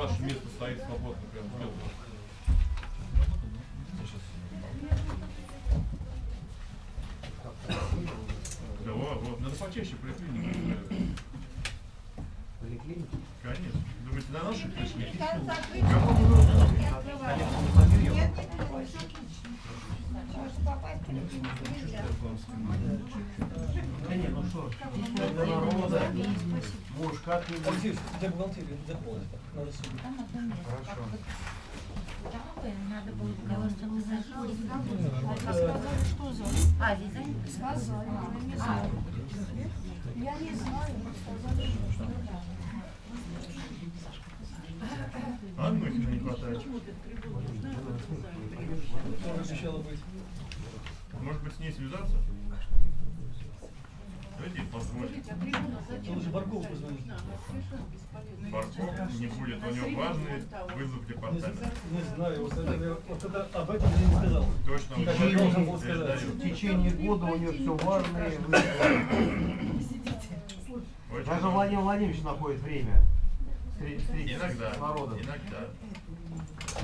ваше место стоит свободно, прям вперед. Да, вот, надо почаще поликлинику. Поликлиники? Конечно. Думаете, на наших пришли? Да нет, ну что, для народа, муж как-нибудь. Алексей, для бухгалтерии заполнить, надо судить. Хорошо. Надо было договор, что ты зашел. Сказали, что за? А, дизайн? Сказали, я не знаю. Я не знаю, сказали, что да. Аннухина не хватает. Тоже обещала быть. Может быть, с ней связаться? Давайте посмотрим. Ты лучше Баркову позвонить. Барков не будет, у него важный вызов в департамент. Не знаю, вот это, об этом я не сказал. Точно, он Как я должен был передаю. сказать. В течение года у нее все важное. Очень Даже много. Владимир Владимирович находит время встретиться Иногда. с народом. Иногда.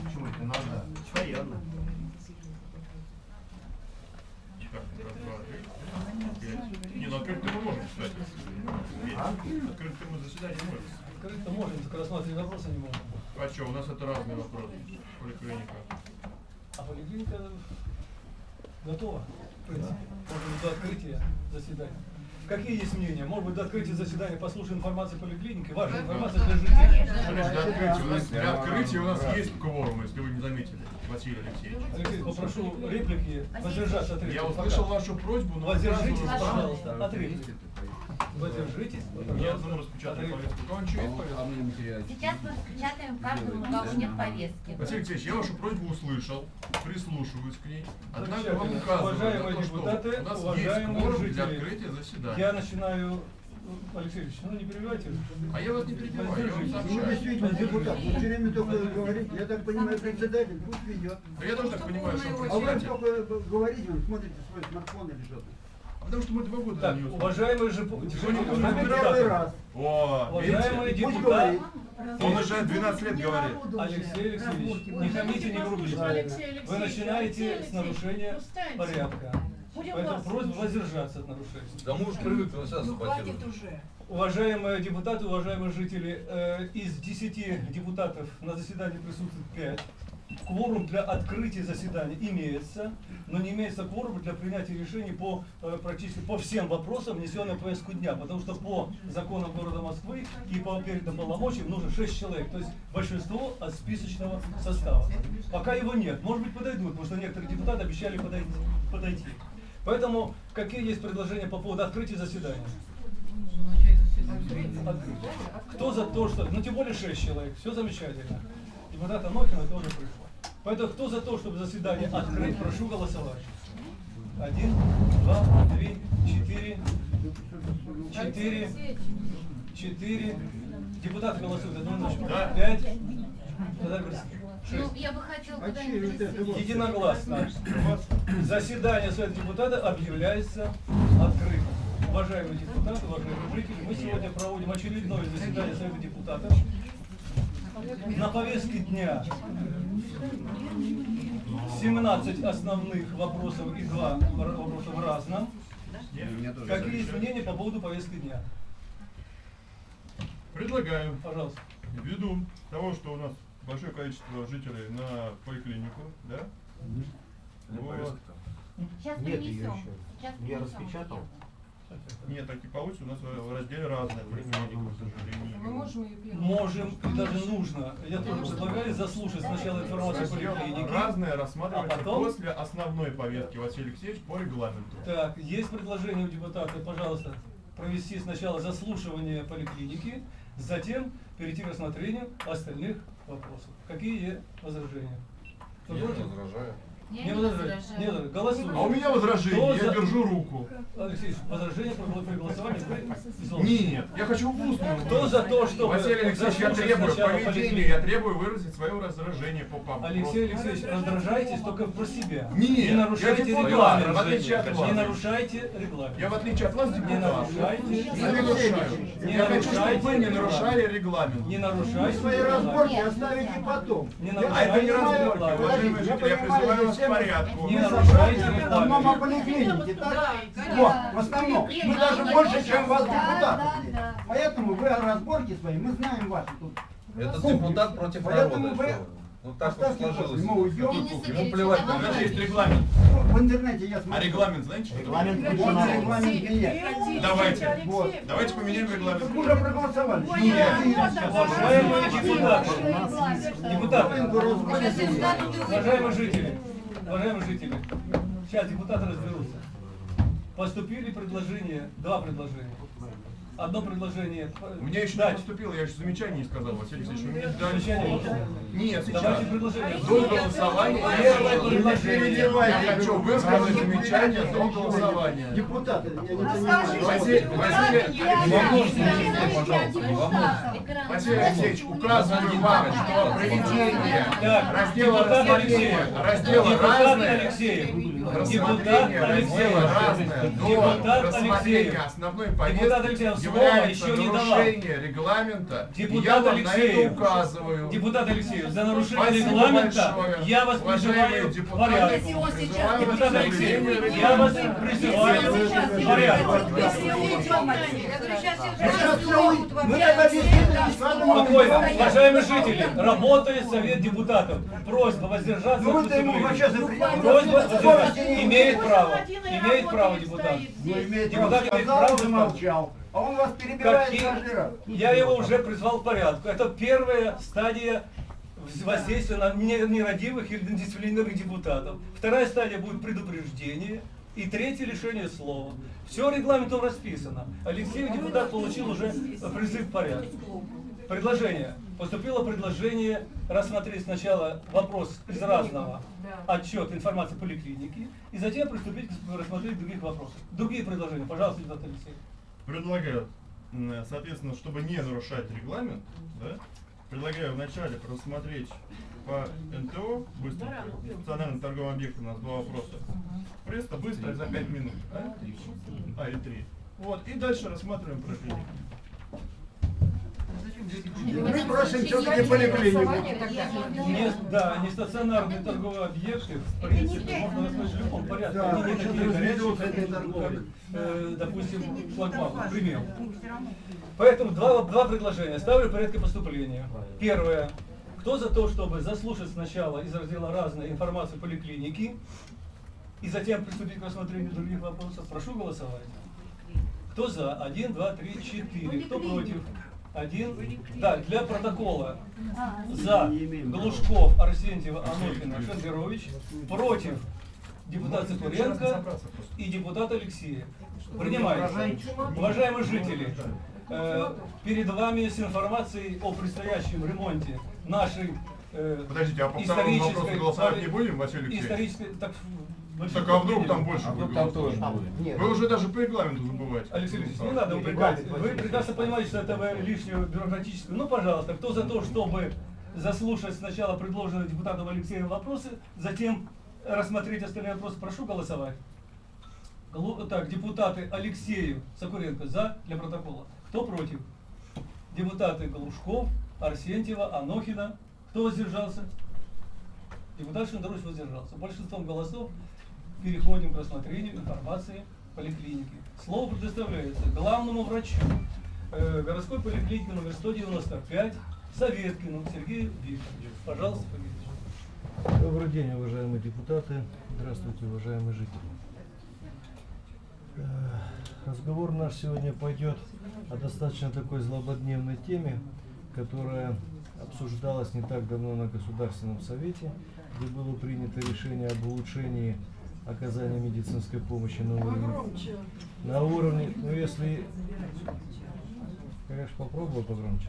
Почему это иногда? Постоянно. Так, раз, два, три, пять. Не, ну открытым мы можем, кстати. Открытым мы заседание можем. Открыто можем, только рассматривать вопросы не можем. А что, у нас это разные вопросы. Поликлиника. А поликлиника готова, в принципе. Может быть, до открытия заседания. Какие есть мнения? Может быть, до открытия заседания послушаем информацию поликлиники? Важная информация для жителей. Для открытия у нас есть кворум, если вы не заметили, Василий Алексеевич. Алексей, попрошу реплики воздержаться от реплики. Я услышал вашу просьбу, но Воздержитесь, сразу- пожалуйста, от реплики. Воздержитесь, Я одному распечатаю повестку. Кого ничего есть повестка? Сейчас мы распечатаем каждому, у кого нет повестки. Василий Алексеевич, я вашу просьбу услышал, прислушиваюсь к ней. Однако Замечательно. вам указываю, Уважаемые на то, что депутаты, у нас есть уважаемые кворум для жители, открытия заседания. Я начинаю... Алексей Ильич, ну не перебивайте. А я вас не перебиваю, я вам Ну, сообщаю. действительно, депутат, вы все время только говорите, я так понимаю, председатель, пусть ведет. Да я тоже так понимаю, что А вы председатель. только говорите, вы смотрите свой смартфон или что-то. Потому что мы 2 года Так, на нее уважаемые же Первый депутаты, раз. О, уважаемые видите? Пусть депутаты, говорит. Он уже 12 лет говорит. Алексей Алексеевич, не хамите, не грубите. Вы начинаете с нарушения порядка. Поэтому просьба воздержаться от нарушений. Да мы уж привыкли, он сейчас Хватит саботирует. уже. Уважаемые депутаты, уважаемые жители, из 10 депутатов на заседании присутствует 5. Кворум для открытия заседания имеется, но не имеется кворум для принятия решений по практически по всем вопросам, внесенным в повестку дня, потому что по законам города Москвы и по передам полномочиям нужно 6 человек, то есть большинство от списочного состава. Пока его нет, может быть подойдут, потому что некоторые депутаты обещали подойти. Поэтому какие есть предложения по поводу открытия заседания? Открыть. Кто за то, что... Ну, тем более 6 человек. Все замечательно. Депутат Анохина тоже пришла. Поэтому кто за то, чтобы заседание открыть, прошу голосовать. 1, 2, 3, 4, 4. Депутаты голосуют однозначно. 5. Ну, я бы хотела А чей вот это вот? Единогласно. Заседание Совета депутатов объявляется открытым. Уважаемые депутаты, уважаемые жители, мы сегодня проводим очередное заседание Совета депутатов. На повестке дня 17 основных вопросов и 2 вопроса в разном. Какие изменения по поводу повестки дня? Предлагаю, Пожалуйста. ввиду того, что у нас большое количество жителей на поликлинику, да? Вот. Сейчас Нет ее принесем. еще. Сейчас Я принесем. распечатал. Нет, так и получится, у нас в разделе разные поликлиники, к сожалению. Мы можем ее первым? Можем и даже нужно. Я тоже предлагаю заслушать сначала информацию о поликлинике. Разное рассматривается А потом? после основной повестки, Василий Алексеевич, по регламенту. Так, есть предложение у депутата, пожалуйста, провести сначала заслушивание поликлиники, затем перейти к рассмотрению остальных вопросов. Какие возражения? Кто Я не против? возражаю. Я Не не возражаю. возражаю. Не возражаю. Голосуем. А у меня возражение, Кто я за- держу руку. Алексей, возражение при голосовании при изложено. Нет, я хочу устно. Кто за то, чтобы Василий Алексеевич, я заслушать требую сначала поведения, поликлинику? я требую выразить свое возражение по вопросу. Алексей Алексеевич, раздражайтесь только про себя. Нет, не нарушайте я депутат, регламент. в отличие от вас. Не нарушайте регламент. Я в отличие от вас Не депутат. нарушайте. Не нарушаю. Не Я хочу, чтобы нарушайте вы не нарушали регламент. Не Вы нарушайте свои регламент. разборки оставите потом. Не А нарушайте это не разборки, регламент. уважаемые жители, я призываю вас к порядку. Не Мы нарушайте собрались в основном о регламент. поликлинике, так? Вот, в основном. Мы даже больше, чем вас, депутатов. здесь. Поэтому вы о разборке своей, мы знаем ваши тут. Этот депутат против Поэтому народа. вы что? Ну так вот оставьте сложилось. после, мы уйдем. Ему плевать на У нас людей. есть регламент. Ну, в интернете я А смотрю. регламент знаете что? Регламент менять. Давайте. Вот. Давайте поменяем регламент. Так уже проголосовали. Уважаемые депутаты, депутаты, уважаемые жители, сейчас депутаты разберутся. Поступили предложения, два предложения. Одно предложение У меня еще не дать. поступило, я еще замечание не сказал, Василий Алексеевич. Вы мне дали Замечание слово. Нет, сейчас. Давайте предложение. До голосования. Первое Не предложение. перебивайте, я хочу высказать замечание до голосования. Депутаты, я не понимаю. Василий Алексеевич, указываю вам, что проведение Так, раздела депутат рассмотрения, Алексеев. раздела Депутат разные, Алексеев. Депутат рассмотрение раздела Алексеев. разное до Депутат рассмотрения Алексеев. основной Депутат Алексеев, повестки слово является еще не давал. нарушение регламента. И я Депутат вам на Алексеев. это указываю. Депутат Алексеев, за нарушение Спасибо регламента большое. я вас Уважаемые призываю к депутаты, порядку. призываю Депутат вас к Алексеев, соблюдению я вас регламента. призываю к порядку. Сейчас все уйдет. Мы это действительно Спокойно. Уважаемые жители, работает Совет депутатов. Просьба воздержаться Ну от вы-то ему выступления. вообще запретили. Просьба воздержаться. Совести не Имеет право. Один и Имеет работает, право депутат. стоит Ну, здесь. имеет Депутат право, имеет сказал, право замолчал. А он вас перебивает Какие- каждый раз. Я его уже призвал к порядку. Это первая стадия воздействия на нерадивых или дисциплинированных депутатов. Вторая стадия будет предупреждение. И третье лишение слова. Все регламентом расписано. Алексей, депутат, получил уже призыв к порядку. Предложение. Поступило предложение рассмотреть сначала вопрос из разного, отчет, информации поликлиники, и затем приступить к рассмотрению других вопросов. Другие предложения, пожалуйста, депутат Алексей. Предлагаю, соответственно, чтобы не нарушать регламент, да, предлагаю вначале просмотреть по НТО быстренько, стационарным торговым объектам у нас два вопроса. Просто быстро, за 5 минут. Или 3. Вот, и дальше рассматриваем поликлинику. Мы просим все-таки поликлинику. Не стационарные торговые объекты, в принципе, можно рассмотреть в любом порядке. Да, Они не сейчас такие разведутся горячие, эти торговли. как, допустим, флагман, к примеру. Поэтому два предложения. Ставлю в порядке поступления. Первое. Кто за то, чтобы заслушать сначала из раздела «Разная» информацию поликлиники и затем приступить к рассмотрению других вопросов? Прошу голосовать. Кто за? 1, 2, 3, 4. Кто против? 1. Да, для протокола. За Глушков, Арсентьева, Анохина, Шендерович. Против депутат Цикуренко и депутат Алексеев. Принимается. Уважаемые жители, перед вами с информацией о предстоящем ремонте нашей Подождите, а по второму вопросу голосовать не будем, Василий Алексеевич? исторической... Так а вдруг там больше будет Там тоже голосовать? будет. Вы уже даже по регламенту забываете. Алексей Алексеевич, не надо упрекать. Вы прекрасно понимаете, что это лишнее бюрократическое. Ну, пожалуйста, кто за то, чтобы заслушать сначала предложенные депутатом Алексеем вопросы, затем рассмотреть остальные вопросы, прошу голосовать. Так, депутаты Алексеев, Сокуренко за, для протокола. Кто против? Депутаты Глушков, Арсентьева, Анохина. Кто воздержался? Депутат Шендерович воздержался. Большинством голосов переходим к рассмотрению информации поликлиники. Слово предоставляется главному врачу городской поликлиники номер 195 Советкину Сергею Викторовичу. Пожалуйста, Сергей. Добрый день, уважаемые депутаты. Здравствуйте, уважаемые жители. Разговор наш сегодня пойдет о достаточно такой злободневной теме, которая обсуждалась не так давно на Государственном совете, где было принято решение об улучшении оказания медицинской помощи на уровне, ну если, конечно, попробую погромче.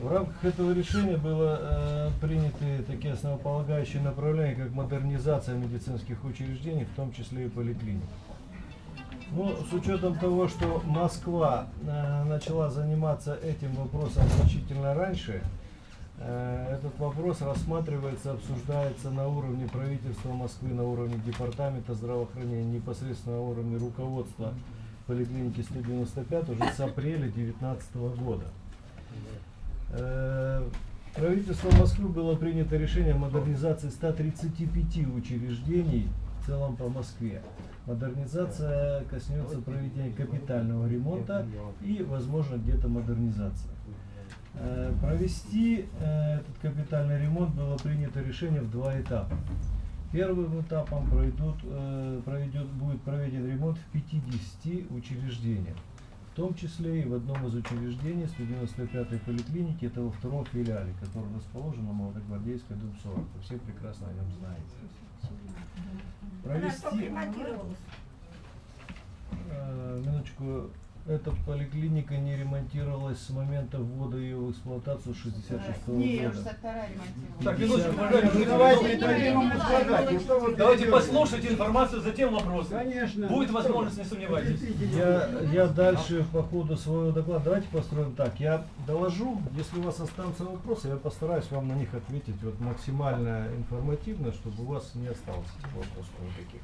В рамках этого решения было приняты такие основополагающие направления, как модернизация медицинских учреждений, в том числе и поликлиник. Ну, с учетом того, что Москва начала заниматься этим вопросом значительно раньше, этот вопрос рассматривается, обсуждается на уровне правительства Москвы, на уровне департамента здравоохранения, непосредственно на уровне руководства поликлиники 195 уже с апреля 2019 года. Правительством Москвы было принято решение о модернизации 135 учреждений в целом по Москве. Модернизация коснется проведения капитального ремонта и, возможно, где-то модернизации. Провести этот капитальный ремонт было принято решение в два этапа. Первым этапом будет проведен ремонт в 50 учреждениях, в том числе и в одном из учреждений 195-й поликлиники, это во втором филиале, который расположен на Молодогвардейской, дом 40. Вы все прекрасно о нем знаете. Минуточку. Эта поликлиника не ремонтировалась с момента ввода ее в эксплуатацию 66 года. Так, минуточку, уважаемые жители, давайте послушайте информацию, затем вопросы. Конечно. Будет возможность, не сомневайтесь. Я дальше по ходу своего доклада, давайте построим так. Я доложу, если у вас останутся вопросы, я постараюсь вам на них ответить вот максимально информативно, чтобы у вас не осталось этих вопросов никаких.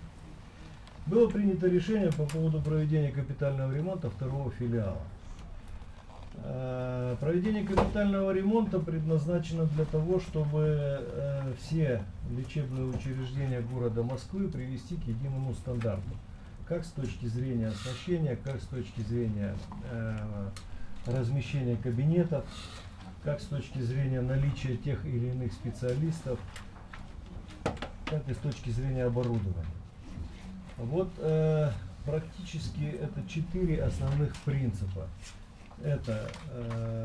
Было принято решение по поводу проведения капитального ремонта второго филиала. Проведение капитального ремонта предназначено для того, чтобы все лечебные учреждения города Москвы привести к единому стандарту. Как с точки зрения оснащения, как с точки зрения размещения кабинетов, как с точки зрения наличия тех или иных специалистов, так и с точки зрения оборудования. Вот практически это 4 основных принципа. Это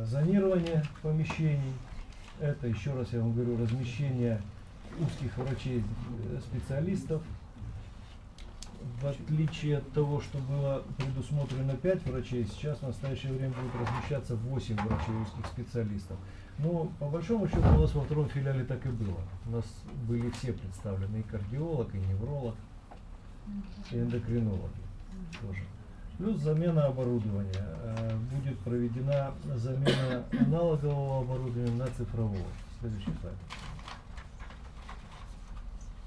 зонирование помещений, это, еще раз я вам говорю, размещение узких врачей, специалистов. В отличие от того, что было предусмотрено 5 врачей, сейчас в настоящее время будет размещаться 8 врачей узких специалистов. Но по большому счету у нас во втором филиале так и было. У нас были все представлены, и кардиолог, и невролог, и эндокринологи тоже. Плюс замена оборудования. Будет проведена замена аналогового оборудования на цифровое. Следующий слайд.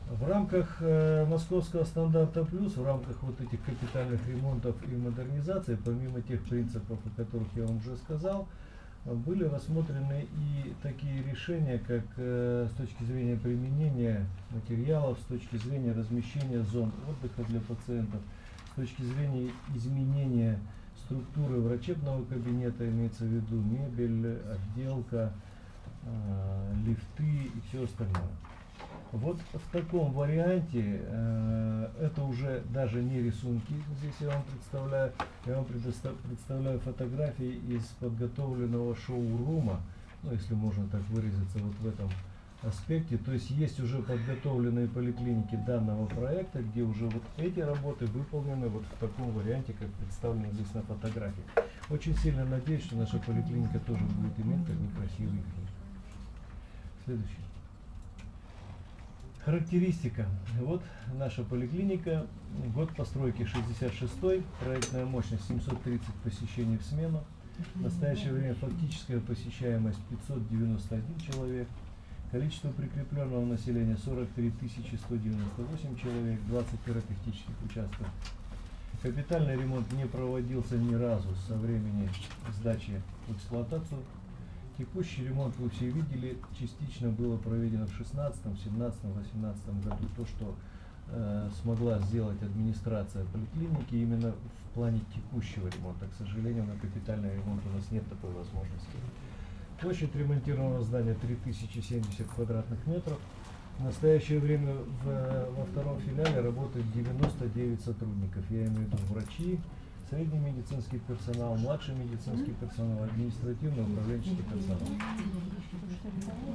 В рамках московского стандарта плюс, в рамках вот этих капитальных ремонтов и модернизации, помимо тех принципов, о которых я вам уже сказал, были рассмотрены и такие решения, как с точки зрения применения материалов, с точки зрения размещения зон отдыха для пациентов, с точки зрения изменения структуры врачебного кабинета, имеется в виду мебель, отделка, лифты и все остальное. Вот в таком варианте, это уже даже не рисунки, здесь я вам представляю фотографии из подготовленного шоу-рума, ну, если можно так выразиться, вот в этом аспекте. То есть есть уже подготовленные поликлиники данного проекта, где уже вот эти работы выполнены вот в таком варианте, как представлено здесь на фотографии. Очень сильно надеюсь, что наша поликлиника тоже будет иметь такой красивый вид. Следующий. Характеристика. Вот наша поликлиника. Год постройки 66-й. Проектная мощность 730 посещений в смену. В настоящее время фактическая посещаемость 591 человек. Количество прикрепленного населения 43 198 человек. 20 терапевтических участков. Капитальный ремонт не проводился ни разу со времени сдачи в эксплуатацию. Текущий ремонт вы все видели, частично было проведено в 16, 17, 18 году. То, что смогла сделать администрация поликлиники именно в плане текущего ремонта. К сожалению, на капитальный ремонт у нас нет такой возможности. Площадь ремонтированного здания 3070 квадратных метров. В настоящее время во втором филиале работает 99 сотрудников. Я имею в виду врачи, средний медицинский персонал, младший медицинский персонал, административно-управленческий персонал.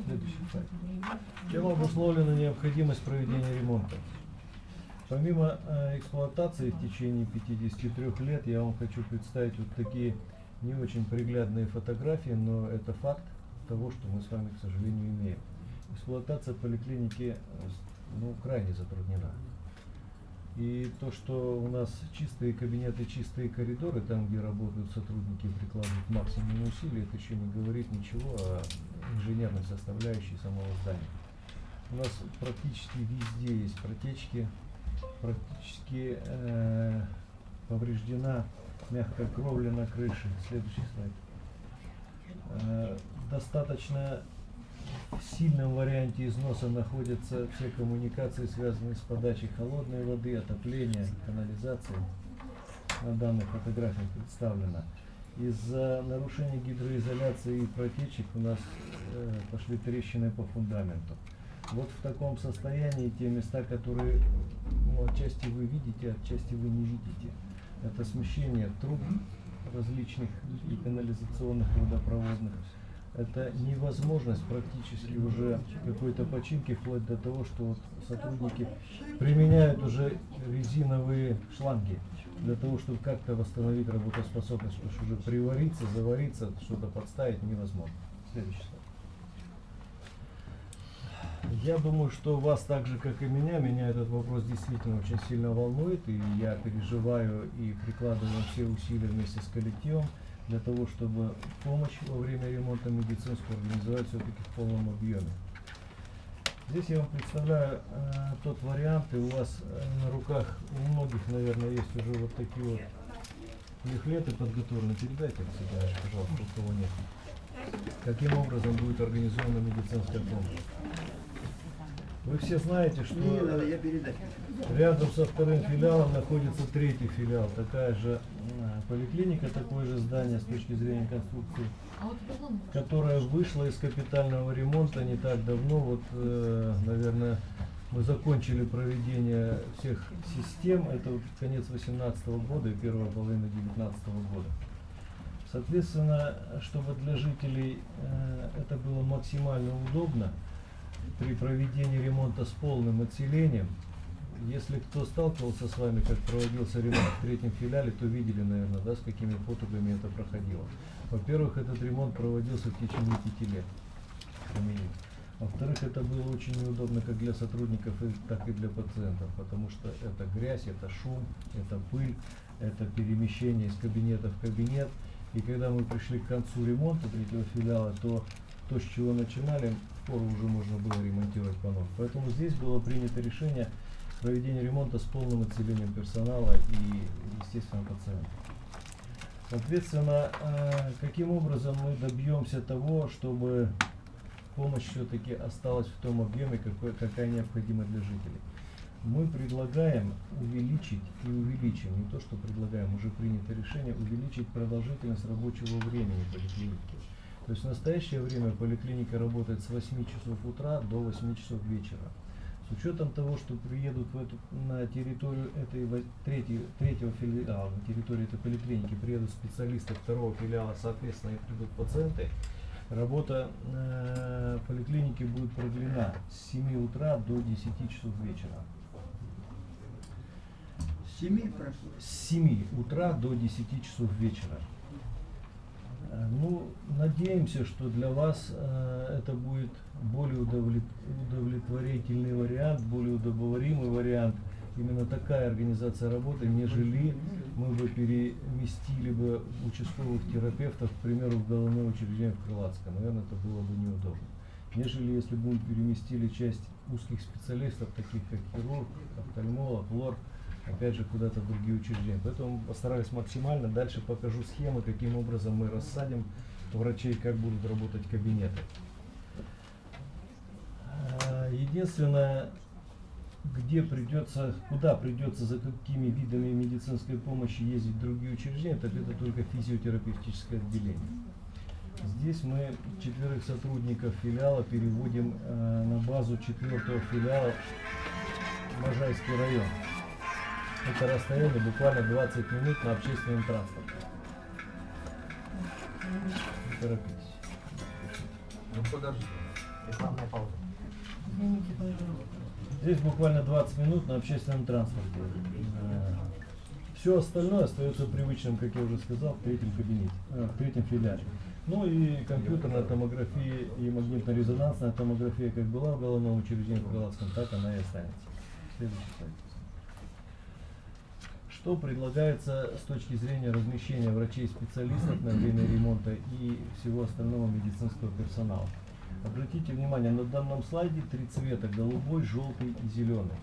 Следующий слайд. Чем обусловлена необходимость проведения ремонта? Помимо эксплуатации в течение 53 лет, я вам хочу представить вот такие не очень приглядные фотографии, но это факт. того, что мы с вами, к сожалению, имеем. Эксплуатация поликлиники крайне затруднена. И то, что у нас чистые кабинеты, чистые коридоры, там, где работают сотрудники и прикладывают максимум усилий, это еще не говорит ничего о инженерной составляющей самого здания. У нас практически везде есть протечки, практически повреждена мягкая кровля на крыше. Следующий слайд. Достаточно в сильном варианте износа находятся все коммуникации, связанные с подачей холодной воды, отопления, канализации. На данной фотографии представлено. Из-за нарушения гидроизоляции и протечек у нас пошли трещины по фундаменту. Вот в таком состоянии те места, которые отчасти вы видите, отчасти вы не видите. Это смещение труб различных и канализационных, и водопроводных. Это невозможность практически уже какой-то починки, вплоть до того, что вот сотрудники применяют уже резиновые шланги для того, чтобы как-то восстановить работоспособность, потому что уже привариться, завариться, что-то подставить невозможно. Следующий слайд. Я думаю, что вас так же, как и меня этот вопрос действительно очень сильно волнует, и я переживаю и прикладываю все усилия вместе с коллективом для того, чтобы помощь во время ремонта медицинскую организовать все-таки в полном объеме. Здесь я вам представляю тот вариант, и у вас на руках у многих, наверное, есть уже вот такие вот лифлеты подготовлены. Передайте их сюда, пожалуйста, у кого нет. Каким образом будет организована медицинская помощь? Вы все знаете, что рядом со вторым филиалом находится третий филиал, такая же поликлиника, такое же здание с точки зрения конструкции, которая вышла из капитального ремонта не так давно. Вот, наверное, мы закончили проведение всех систем, это вот конец 2018 года и первая половина 2019 года. Соответственно, чтобы для жителей это было максимально удобно, при проведении ремонта с полным отселением, если кто сталкивался с вами, как проводился ремонт в третьем филиале, то видели, наверное, да, с какими потугами это проходило. Во-первых, этот ремонт проводился в течение 5 лет. Во-вторых, это было очень неудобно как для сотрудников, так и для пациентов, потому что это грязь, это шум, это пыль, это перемещение из кабинета в кабинет. И когда мы пришли к концу ремонта третьего филиала, то с чего начинали, скоро уже можно было ремонтировать по новой. Поэтому здесь было принято решение проведения ремонта с полным отселением персонала и, естественно, пациентов. Соответственно, каким образом мы добьемся того, чтобы помощь все-таки осталась в том объеме, какая необходима для жителей? Мы предлагаем увеличить и увеличим, не то что предлагаем, уже принято решение, увеличить продолжительность рабочего времени поликлиники. То есть в настоящее время поликлиника работает с 8 часов утра до 8 часов вечера. С учетом того, что приедут на территорию третьего филиала, на территорию этой поликлиники приедут специалисты второго филиала, соответственно, и придут пациенты, работа поликлиники будет продлена с 7 утра до 10 часов вечера. С 7 утра до 10 часов вечера. Ну, надеемся, что для вас это будет более удовлетворительный вариант, более удобоваримый вариант. Именно такая организация работы, нежели мы бы переместили бы участковых терапевтов, к примеру, в головное учреждение в Крылатское. Наверное, это было бы неудобно. Нежели если бы мы переместили часть узких специалистов, таких как хирург, офтальмолог, лор, опять же, куда-то в другие учреждения. Поэтому постараюсь максимально. Дальше покажу схемы, каким образом мы рассадим врачей, как будут работать кабинеты. Единственное, куда придется, за какими видами медицинской помощи ездить в другие учреждения, это только физиотерапевтическое отделение. Здесь мы 4 сотрудников филиала переводим на базу 4-го филиала Можайский район. Это расстояние буквально 20 минут на общественном транспорте. Не торопитесь. Ну подожди. Рекламная пауза. Здесь буквально 20 минут на общественном транспорте. Все остальное остается привычным, как я уже сказал, в третьем кабинете, в третьем филиале. Ну и компьютерная томография и магнитно-резонансная томография как была в головном учреждении в Крылатском, так она и останется. Следующий слайд. Что предлагается с точки зрения размещения врачей-специалистов на время ремонта и всего остального медицинского персонала? Обратите внимание, на данном слайде 3 цвета: голубой, желтый и зеленый.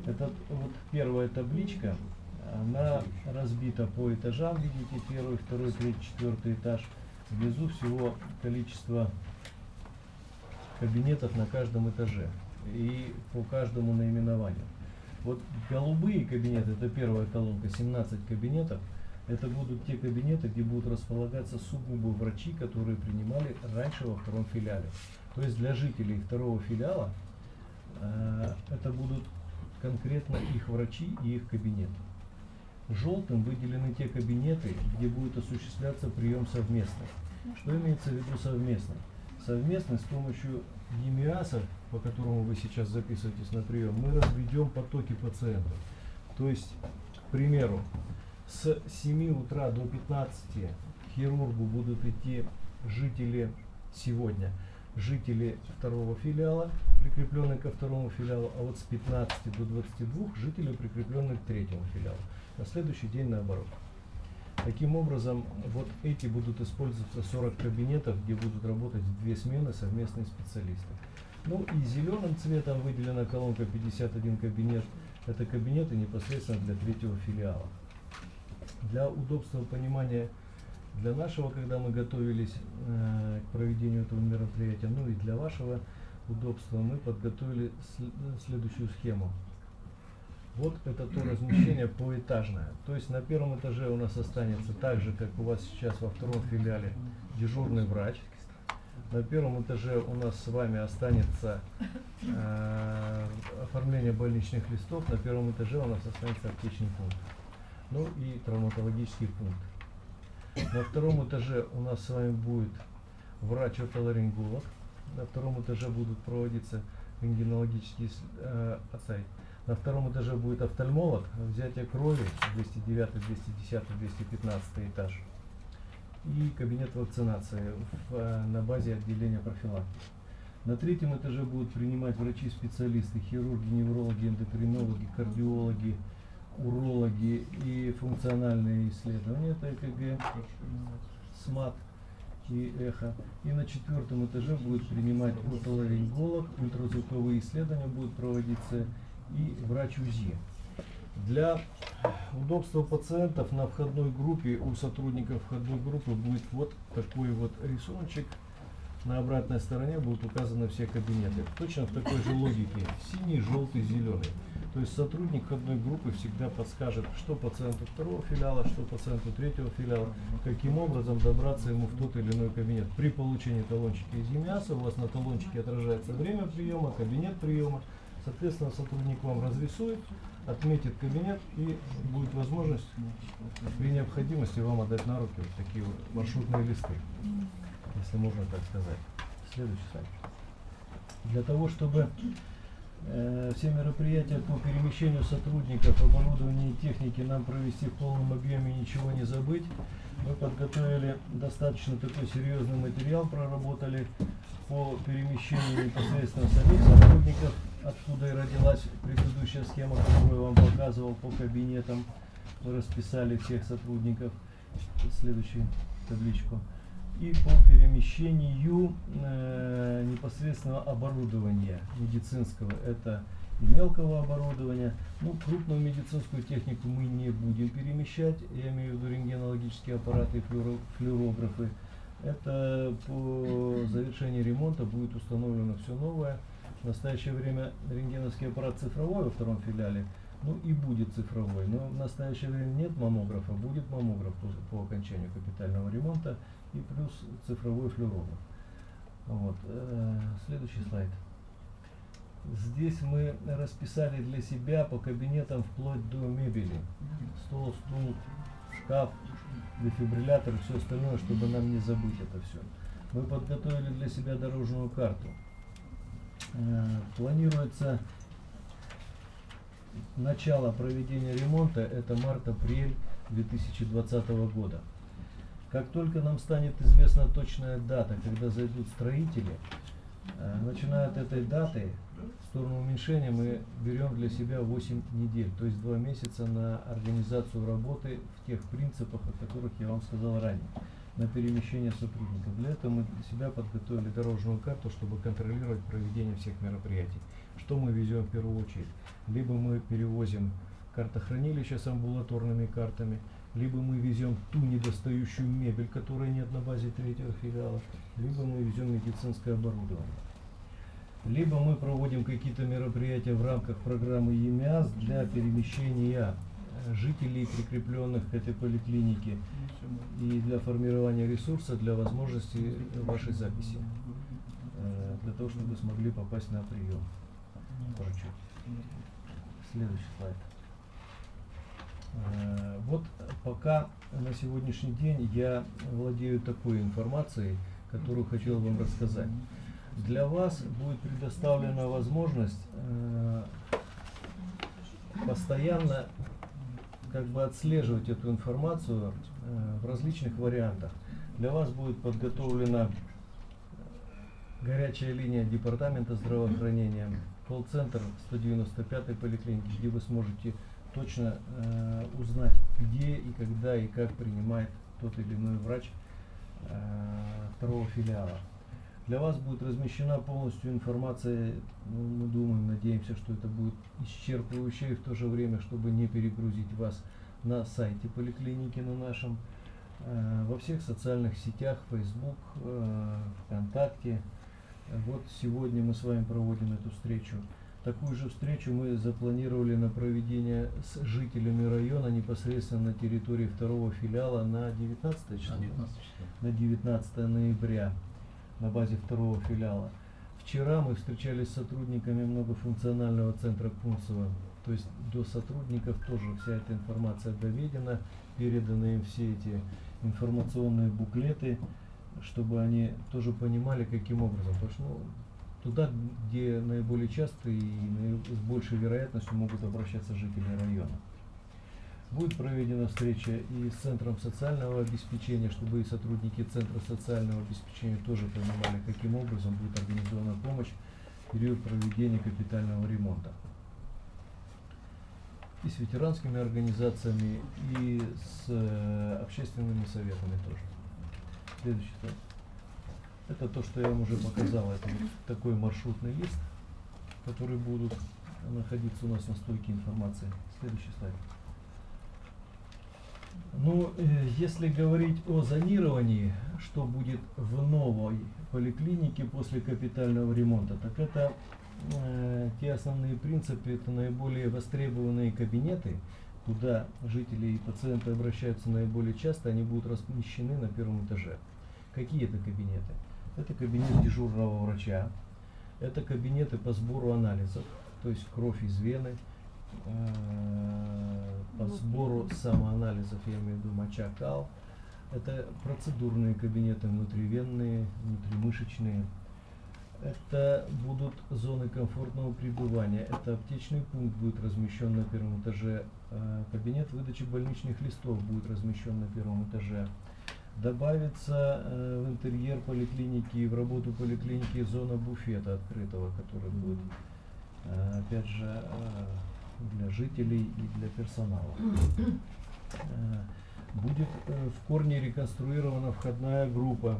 Это вот первая табличка, она разбита по этажам, видите, 1, 2, 3, 4 этаж. Внизу всего количество кабинетов на каждом этаже и по каждому наименованию. Вот голубые кабинеты, это первая колонка, 17 кабинетов. Это будут те кабинеты, где будут располагаться сугубо врачи, которые принимали раньше во втором филиале. То есть для жителей второго филиала это будут конкретно их врачи и их кабинеты. Желтым выделены те кабинеты, где будет осуществляться прием совместный. Что имеется в виду совместно? Совместно с помощью ЕМИАСа, по которому вы сейчас записываетесь на прием, мы разведем потоки пациентов. То есть, к примеру, с 7 утра до 15 к хирургу будут идти жители сегодня, жители второго филиала, прикрепленные ко второму филиалу, а вот с 15 до 22 жители, прикрепленные к третьему филиалу. На следующий день наоборот. Таким образом, вот эти будут использоваться 40 кабинетов, где будут работать в 2 смены совместные специалисты. Ну и зеленым цветом выделена колонка 51 кабинет. Это кабинеты непосредственно для третьего филиала. Для удобства понимания для нашего, когда мы готовились к проведению этого мероприятия, ну и для вашего удобства, мы подготовили следующую схему. Вот это то размещение поэтажное. То есть на первом этаже у нас останется так же, как у вас сейчас во втором филиале, дежурный врач. На первом этаже у нас с вами останется оформление больничных листов. На первом этаже у нас останется аптечный пункт. Ну и травматологический пункт. На втором этаже у нас с вами будет врач-отоларинголог. На втором этаже будут проводиться рентгенологические На втором этаже будет офтальмолог, взятие крови, 209, 210, 215 этаж. И кабинет вакцинации на базе отделения профилактики. На третьем этаже будут принимать врачи-специалисты, хирурги, неврологи, эндокринологи, кардиологи, урологи и функциональные исследования, это ЭКГ, СМАТ и эхо. И на четвертом этаже будет принимать отоларинголог, ультразвуковые исследования будут проводиться и врач УЗИ. Для удобства пациентов на входной группе у сотрудников входной группы будет вот такой вот рисуночек. На обратной стороне будут указаны все кабинеты. Точно в такой же логике: синий, желтый, зеленый. То есть сотрудник входной группы всегда подскажет, что пациенту второго филиала, что пациенту третьего филиала, каким образом добраться ему в тот или иной кабинет. При получении талончика из ЕМИАСа у вас на талончике отражается время приема, кабинет приема. Соответственно, сотрудник вам разрисует, отметит кабинет, и будет возможность при необходимости вам отдать на руки вот такие вот маршрутные листы, если можно так сказать. Следующий слайд. Для того, чтобы все мероприятия по перемещению сотрудников, оборудования и техники нам провести в полном объеме и ничего не забыть, мы подготовили достаточно такой серьезный материал, проработали по перемещению непосредственно самих сотрудников, откуда и родилась предыдущая схема, которую я вам показывал по кабинетам. Мы расписали всех сотрудников. Следующую табличку. И по перемещению непосредственно оборудования медицинского, это и мелкого оборудования. Ну, крупную медицинскую технику мы не будем перемещать, я имею в виду рентгенологические аппараты и флюорографы. Это по завершении ремонта будет установлено все новое. В настоящее время рентгеновский аппарат цифровой во втором филиале, ну и будет цифровой, но в настоящее время нет маммографа, будет маммограф по окончанию капитального ремонта и плюс цифровой флюорограф. Вот. Следующий слайд. Здесь мы расписали для себя по кабинетам вплоть до мебели. Стол, стул, шкаф, дефибриллятор и все остальное, чтобы нам не забыть это все. Мы подготовили для себя дорожную карту. Планируется начало проведения ремонта, это март-апрель 2020 года. Как только нам станет известна точная дата, когда зайдут строители, начиная от этой даты, в сторону уменьшения мы берем для себя 8 недель, то есть 2 месяца на организацию работы в тех принципах, о которых я вам сказал ранее, на перемещение сотрудников. Для этого мы для себя подготовили дорожную карту, чтобы контролировать проведение всех мероприятий. Что мы везем в первую очередь? Либо мы перевозим картохранилища с амбулаторными картами, либо мы везем ту недостающую мебель, которой нет на базе 3-го филиала, либо мы везем медицинское оборудование. Либо мы проводим какие-то мероприятия в рамках программы ЕМИАС для перемещения жителей, прикрепленных к этой поликлинике, и для формирования ресурса для возможности вашей записи, для того, чтобы вы смогли попасть на прием к врачу. Следующий слайд. Вот пока на сегодняшний день я владею такой информацией, которую хотел вам рассказать. Для вас будет предоставлена возможность постоянно отслеживать эту информацию в различных вариантах. Для вас будет подготовлена горячая линия департамента здравоохранения, колл-центр 195-й поликлиники, где вы сможете точно узнать, где и когда и как принимает тот или иной врач 2-го филиала. Для вас будет размещена полностью информация, мы думаем, надеемся, что это будет исчерпывающая, и в то же время, чтобы не перегрузить вас, на сайте поликлиники на нашем, во всех социальных сетях, Facebook, ВКонтакте. Вот сегодня мы с вами проводим эту встречу. Такую же встречу мы запланировали на проведение с жителями района непосредственно на территории 2-го филиала на 19 число? На 19 ноября на базе 2-го филиала. Вчера мы встречались с сотрудниками многофункционального центра Кунцево. То есть до сотрудников тоже вся эта информация доведена, переданы им все эти информационные буклеты, чтобы они тоже понимали, каким образом. Потому что туда, где наиболее часто и с большей вероятностью могут обращаться жители района. Будет проведена встреча и с Центром социального обеспечения, чтобы и сотрудники Центра социального обеспечения тоже понимали, каким образом будет организована помощь в период проведения капитального ремонта. И с ветеранскими организациями, и с общественными советами тоже. Следующий слайд. Это то, что я вам уже показал. Это вот такой маршрутный лист, который будут находиться у нас на стойке информации. Следующий слайд. Ну, если говорить о зонировании, что будет в новой поликлинике после капитального ремонта, так это те основные принципы, это наиболее востребованные кабинеты, куда жители и пациенты обращаются наиболее часто, они будут размещены на 1-м этаже. Какие это кабинеты? Это кабинет дежурного врача, это кабинеты по сбору анализов, то есть кровь из вены, по сбору самоанализов, я имею в виду моча, кал. Это процедурные кабинеты внутривенные, внутримышечные. Это будут зоны комфортного пребывания. Это аптечный пункт будет размещен на 1-м этаже. Кабинет выдачи больничных листов будет размещен на 1-м этаже. Добавится в интерьер поликлиники и в работу поликлиники зона буфета открытого, который будет, опять же, для жителей и для персонала. Будет в корне реконструирована входная группа,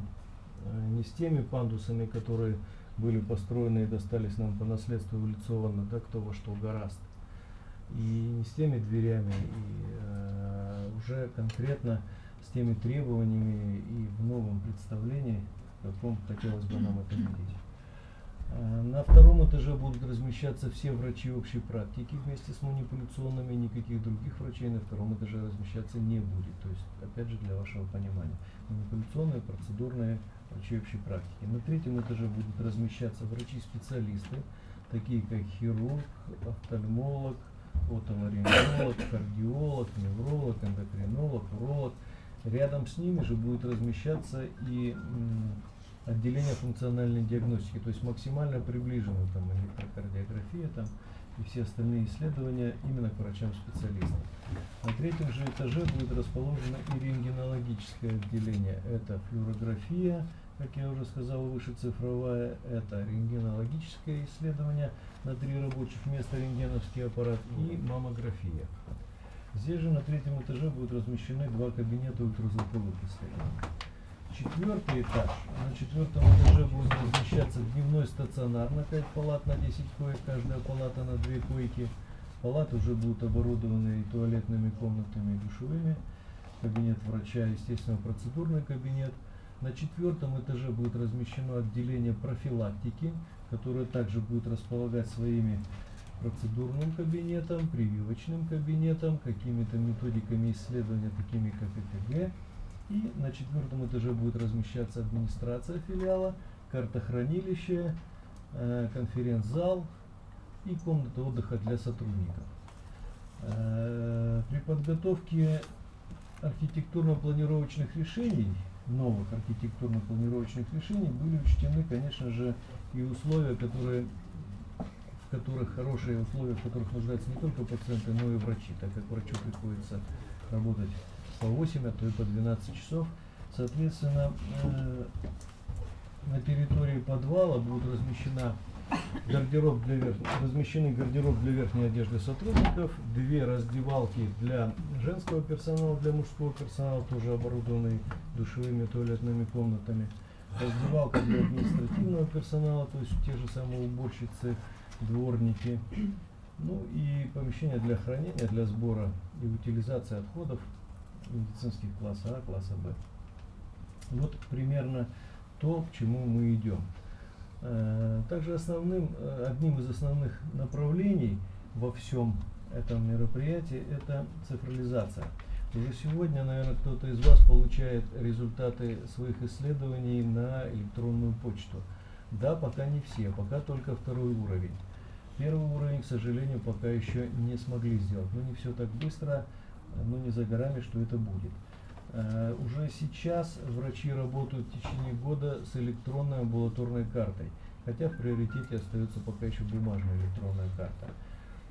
не с теми пандусами, которые были построены и достались нам по наследству эволюционно, да, кто во что гораст, и не с теми дверями, и уже конкретно с теми требованиями и в новом представлении, в каком хотелось бы нам это видеть. На 2-м этаже будут размещаться все врачи общей практики вместе с манипуляционными, никаких других врачей на 2-м этаже размещаться не будет. То есть, опять же, для вашего понимания, манипуляционные, процедурные врачи общей практики. На 3-м этаже будут размещаться врачи-специалисты, такие как хирург, офтальмолог, отоларинголог, кардиолог, невролог, эндокринолог, уролог. Рядом с ними же будет размещаться и отделение функциональной диагностики, то есть максимально приближено, там электрокардиография там, и все остальные исследования именно к врачам-специалистам. На третьем же этаже будет расположено и рентгенологическое отделение. Это флюорография, как я уже сказал, выше цифровая, это рентгенологическое исследование на 3 рабочих места, рентгеновский аппарат, и маммография. Здесь же на третьем этаже будут размещены 2 кабинета ультразвуковых исследований. 4-й этаж. На 4-м этаже будет размещаться дневной стационар на 5 палат на 10 коек, каждая палата на 2 койки. Палаты уже будут оборудованы и туалетными комнатами, и душевыми. Кабинет врача, естественно, процедурный кабинет. На 4-м этаже будет размещено отделение профилактики, которое также будет располагать своими процедурным кабинетом, прививочным кабинетом, какими-то методиками исследования, такими как ЭКГ. И на 4-м этаже будет размещаться администрация филиала, картохранилище, конференц-зал и комната отдыха для сотрудников. При подготовке архитектурно-планировочных решений, новых архитектурно-планировочных решений, были учтены, конечно же, и условия, в которых хорошие условия, в которых нуждаются не только пациенты, но и врачи, так как врачу приходится работать по 8, а то и по 12 часов. Соответственно, на территории подвала будет размещены гардероб для верхней одежды сотрудников, 2 раздевалки для женского персонала, для мужского персонала, тоже оборудованные душевыми туалетными комнатами, раздевалка для административного персонала, то есть те же самые уборщицы, дворники, ну и помещение для хранения, для сбора и утилизации отходов медицинских класса А, класса Б. Вот примерно то, к чему мы идем. Также одним из основных направлений во всем этом мероприятии это цифрализация. Уже сегодня, наверное, кто-то из вас получает результаты своих исследований на электронную почту. Да, пока не все, пока только 2-й уровень. 1-й уровень, к сожалению, пока еще не смогли сделать. Но не все так быстро, но не за горами, что это будет. Уже сейчас врачи работают в течение года с электронной амбулаторной картой, хотя в приоритете остается пока еще бумажная электронная карта.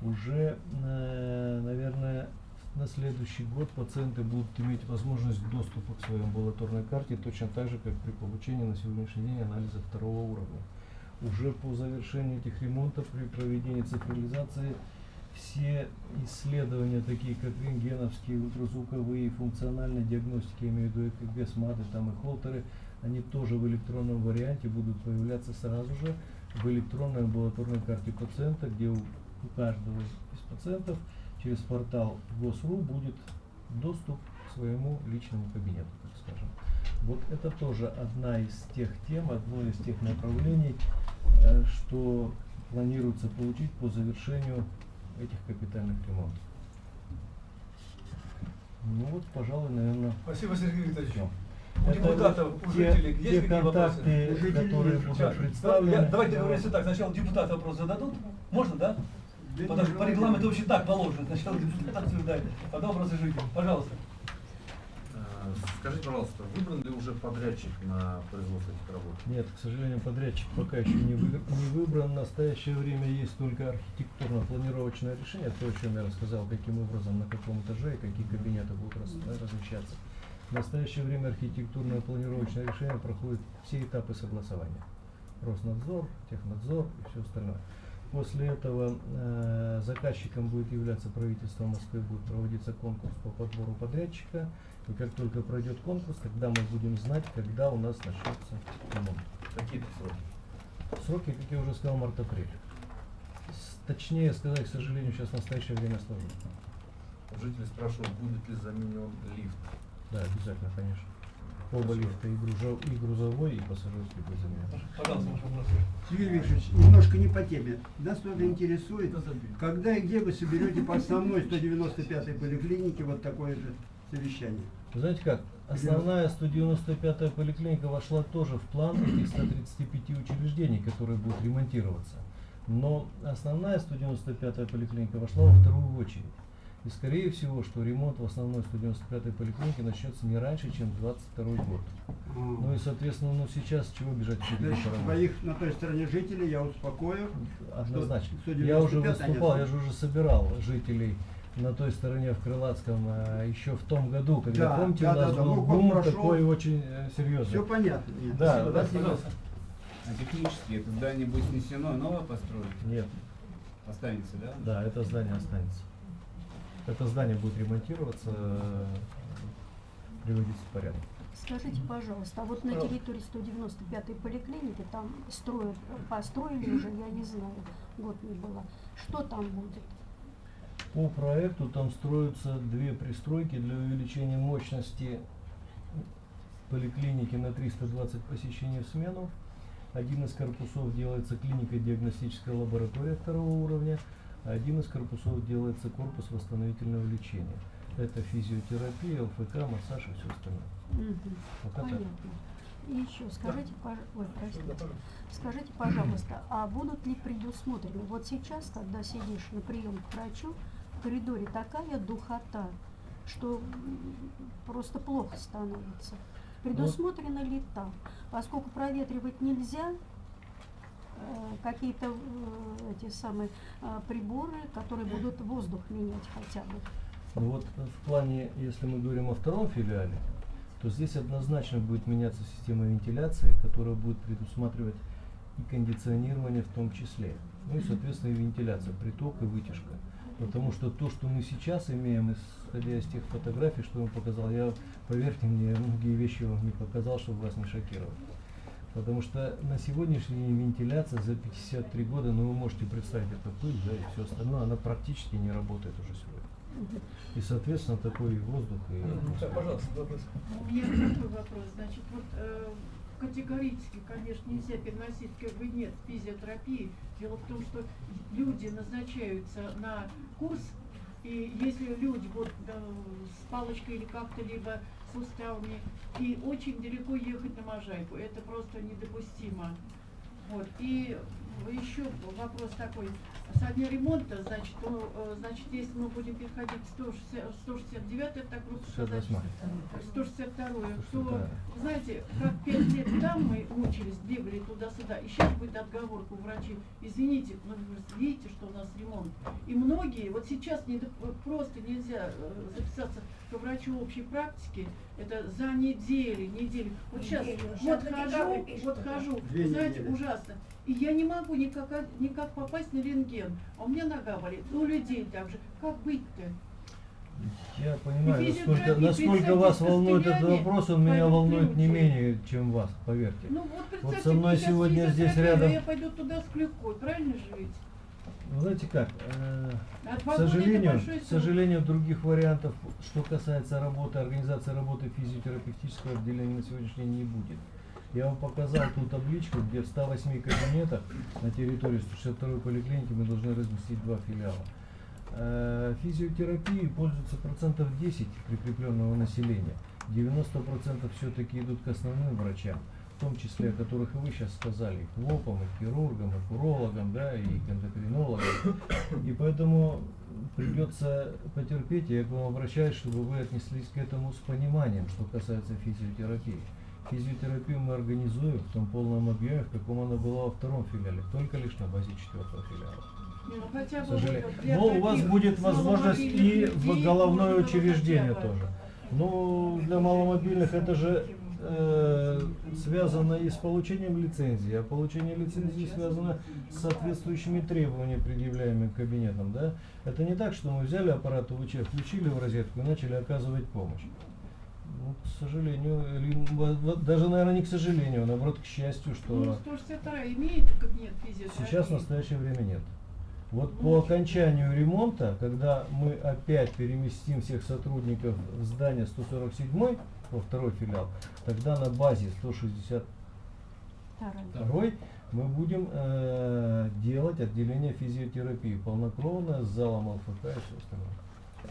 Уже, наверное, на следующий год пациенты будут иметь возможность доступа к своей амбулаторной карте, точно так же, как при получении на сегодняшний день анализа 2-го уровня. Уже по завершении этих ремонтов, при проведении цифрализации, все исследования, такие как рентгеновские, ультразвуковые, функциональные диагностики, я имею в виду ЭКГ, СМАДы там и холтеры, они тоже в электронном варианте будут появляться сразу же в электронной амбулаторной карте пациента, где у каждого из пациентов через портал ГОС.РУ будет доступ к своему личному кабинету, так скажем. Вот это тоже одна из тех тем, одно из тех направлений, что планируется получить по завершению этих капитальных ремонтов. Ну вот, пожалуй, наверное. Спасибо, Сергей Викторович. Всё. У депутатов, у жителей есть те какие вопросы? контакты, которые будут представлены. Давайте договоримся так. Сначала депутаты вопрос зададут. Можно, да? Потому что по регламенту вообще так положено. Сначала депутат обсуждает, потом вопросы жителей. Пожалуйста. Скажите, пожалуйста, выбран ли уже подрядчик на производство этих работ? Нет, к сожалению, подрядчик пока еще не выбран. В настоящее время есть только архитектурно-планировочное решение, то, о чем я рассказал, каким образом, на каком этаже и какие кабинеты будут размещаться. В настоящее время архитектурное планировочное решение проходит все этапы согласования. Роснадзор, Технадзор и все остальное. После этого заказчиком будет являться правительство Москвы, будет проводиться конкурс по подбору подрядчика. И как только пройдет конкурс, тогда мы будем знать, когда у нас начнется ремонт. Какие-то сроки? Сроки, как я уже сказал, март-апрель. Точнее сказать, к сожалению, сейчас в настоящее время сложно. Жители спрашивают, будет ли заменен лифт. Да, обязательно, конечно. Оба лифта, и грузовой, и пассажирский будет заменен. Пожалуйста, ваш вопрос. Сергей Викторович, немножко не по теме. Нас только интересует, когда и где вы соберете по основной 195-й поликлинике вот такое же совещание? Вы знаете как, основная 195-я поликлиника вошла тоже в план этих 135 учреждений, которые будут ремонтироваться. Но основная 195-я поликлиника вошла во вторую очередь. И скорее всего, что ремонт в основной 195-й поликлинике начнется не раньше, чем 22 год. Ну и, соответственно, ну сейчас чего бежать впереди Значит, паровоза? своих на той стороне жителей я успокою. Однозначно. что Я уже 195 выступал, они- я же уже собирал жителей на той стороне в Крылатском еще в том году, когда, Да, помните, да, у нас да, был ну, год бум прошел. такой очень серьезный. Все понятно. Нет, Да, спасибо, да, спасибо. Пожалуйста. А технически это здание будет снесено, новое построить? Нет, Останется, да? да, это здание останется. Это здание будет ремонтироваться, приводиться в порядок. Скажите, пожалуйста, а вот на территории 195-й поликлиники там построили уже, я не знаю, год не было. Что там будет? По проекту там строятся две пристройки для увеличения мощности поликлиники на 320 посещений в смену. Один из корпусов делается клинико-диагностическая лаборатория второго уровня, а один из корпусов делается корпус восстановительного лечения. Это физиотерапия, ЛФК, массаж и все остальное. Мгм. Вот это. Понятно. И еще скажите, скажите, пожалуйста, а будут ли предусмотрены? Вот сейчас, когда сидишь на прием к врачу, в коридоре такая духота, что просто плохо становится. Предусмотрено ли там? Поскольку проветривать нельзя, какие-то эти самые приборы, которые будут воздух менять хотя бы. Ну вот в плане, если мы говорим о втором филиале, то здесь однозначно будет меняться система вентиляции, которая будет предусматривать и кондиционирование в том числе. Ну и, соответственно, и вентиляция, приток и вытяжка. Потому что то, что мы сейчас имеем, исходя из тех фотографий, что я вам показал, я, поверьте мне, многие вещи вам не показал, чтобы вас не шокировать. Потому что на сегодняшний день вентиляция за 53 года, ну вы можете представить, это пыль, да, и все остальное, она практически не работает уже сегодня. И, соответственно, такой воздух и Так, пожалуйста, вопрос. У меня такой вопрос. Значит, вот категорически, конечно, нельзя переносить кабинет физиотерапии. Дело в том, что люди назначаются на курс, и если люди вот с палочкой или как-то либо с суставами, и очень далеко ехать на Можайку, это просто недопустимо. Вот. И еще вопрос такой. Со дня ремонта, значит, значит, если мы будем переходить в 169, это так просто сказать, 162, то, знаете, как 5 лет там мы мучились, бегали туда-сюда, и сейчас будет отговорка у врачей. Извините, но вы видите, что у нас ремонт. И многие, вот сейчас просто нельзя записаться к врачу общей практики, это за неделю. Вот сейчас, вот хожу, знаете, ужасно. И я не могу никак попасть на рентген. А у меня нога болит. Ну, у людей так же. Как быть-то? Я понимаю, физиотерапия, насколько вас представьте, волнует этот состояние, вопрос, он меня пойдут волнует не люди. менее, чем вас, поверьте. Ну, вот представьте, Вот со мной сейчас сегодня здесь физиотерапия, рядом. Я пойду туда с клюкой, правильно же ведь? Вы знаете как, От к вагона это сожалению, большой к срок. сожалению, других вариантов, что касается работы, организации работы физиотерапевтического отделения на сегодняшний день не будет. Я вам показал ту табличку, где в 108 кабинетах на территории 162 поликлиники мы должны разместить 2 филиала. Физиотерапией пользуется процентов 10 прикрепленного населения. 90% все-таки идут к основным врачам, в том числе, о которых и вы сейчас сказали, к ВОПам, и хирургам, и к урологам, да, и к эндокринологам. И поэтому придется потерпеть, и я к вам обращаюсь, чтобы вы отнеслись к этому с пониманием, что касается физиотерапии. Физиотерапию мы организуем в том полном объеме, в каком она была во втором филиале, только лишь на базе 4-го филиала. Ну, хотя К бы сожалению. вот для Но у вас таких будет возможность и маломобильных в людей головное можно учреждение хотя бы. тоже. Ну, для маломобильных это же связано и с получением лицензии, а получение лицензии связано с соответствующими требованиями, предъявляемыми кабинетом. Да? Это не так, что мы взяли аппарат УВЧ, включили в розетку и начали оказывать помощь. Ну, к сожалению, даже, наверное, не к сожалению, а наоборот, к счастью, что Ну, 162 имеет кабинет физиотерапии? сейчас в настоящее время нет. Вот по окончанию ремонта, когда мы опять переместим всех сотрудников в здание 147 во второй филиал, тогда на базе 162 мы будем делать отделение физиотерапии полнокровное с залом ЛФК и все остальное.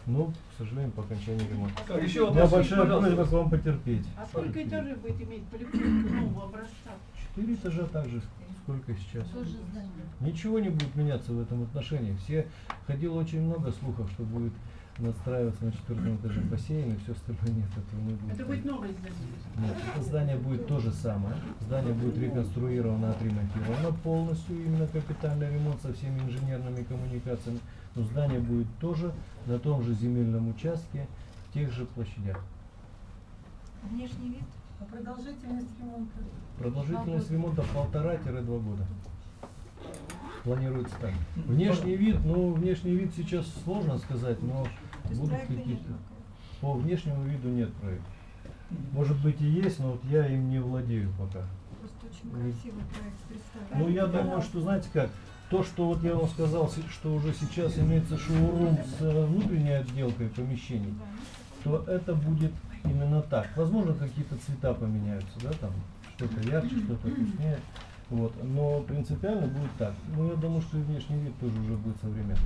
Но, к сожалению, по окончании ремонта. Так, еще У меня вопрос, большая пожалуйста. просьба к вам потерпеть. А сколько этажей будет иметь поликлиника нового образца? 4 этажа также, сколько сейчас. Тоже здание. Ничего не будет меняться в этом отношении. Ходило очень много слухов, что будет надстраиваться на 4-м этаже бассейн и все остальное нет, этого не будет. Это будет новое здание. Нет, это здание будет то же самое. Здание будет реконструировано, отремонтировано полностью, именно капитальный ремонт со всеми инженерными коммуникациями. Но здание будет тоже на том же земельном участке, в тех же площадях. Внешний вид, а продолжительность ремонта? Продолжительность ремонта 1,5–2 года. Планируется так. Внешний вид, ну, внешний вид сейчас сложно сказать, но будут какие-то. По внешнему виду нет проекта. Может быть и есть, но вот я им не владею пока. Просто очень красивый проект представлен. Ну, я думаю, что, знаете как, то, что вот я вам сказал, что уже сейчас имеется шоурум с внутренней отделкой помещений, то это будет именно так. Возможно, какие-то цвета поменяются, да, там что-то ярче, что-то тускнее. Вот, но принципиально будет так. Ну, я думаю, что и внешний вид тоже уже будет современный.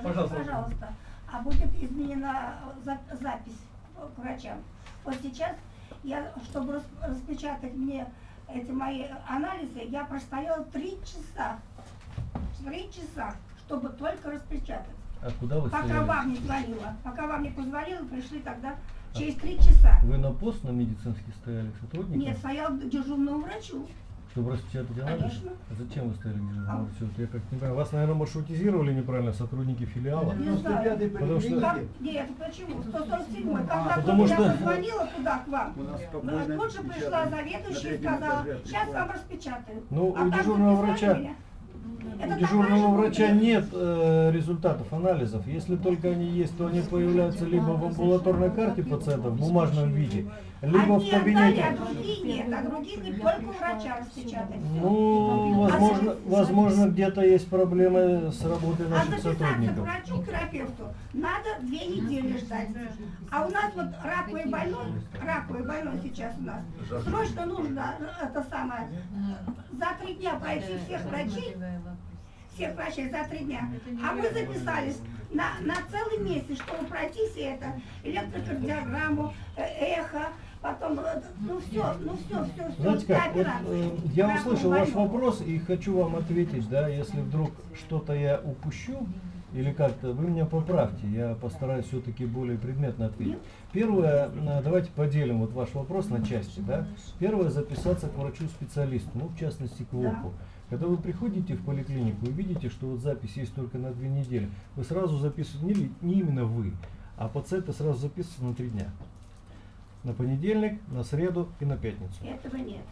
Пожалуйста. Пожалуйста, а будет изменена запись к врачам? Вот сейчас я, чтобы распечатать мне эти мои анализы, я простояла 3 часа. 3 часа, чтобы только распечатать. А куда вы Пока стояли? вам не звонила. Пока вам не позвонила, пришли тогда через 3 часа. Вы на пост на медицинский стояли сотрудником? Нет, стоял дежурному врачу. Чтобы распечатать анализ? Конечно. А зачем вы стояли дежурным врачу? Я как не понимаю. Вас, наверное, маршрутизировали неправильно сотрудники филиала? Не знаю. 95-й Потому что- поликлинике. Нет, почему? 147-й. Когда Потому я что- позвонила туда к вам, У нас спокойно тут же пришла печатают. На заведующая и третьем сказала, этаже сейчас прикольно. вам распечатаю. Ну, А у так дежурного записали врача- меня. У Это дежурного такая же врача будет. нет результатов анализов. Если только они есть, то они появляются либо в амбулаторной карте пациента в бумажном виде, либо в Одни кабинете. отдали, а другие нет, а другие не только у врача распечатать. Ну, возможно, где-то есть проблемы с работой А наших записаться к сотрудников. врачу, к терапевту, надо 2 недели ждать. А у нас вот раковый больной сейчас у нас. Срочно нужно это самое, за 3 дня пройти всех врачей за 3 дня. А мы записались на целый месяц, чтобы пройти все это, электрокардиограмму, эхо, потом, все. Знаете как, вот, я услышал ваш вопрос и хочу вам ответить, да, если вдруг что-то я упущу или как-то, вы меня поправьте, я постараюсь все-таки более предметно ответить. Первое, давайте поделим вот ваш вопрос на части, да. Первое, записаться к врачу-специалисту, ну, в частности, к ВОПу. Когда вы приходите в поликлинику и видите, что вот запись есть только на 2 недели, вы сразу записываете, не именно вы, а пациенты сразу записываются на 3 дня. На понедельник, на среду и на пятницу. Этого нет.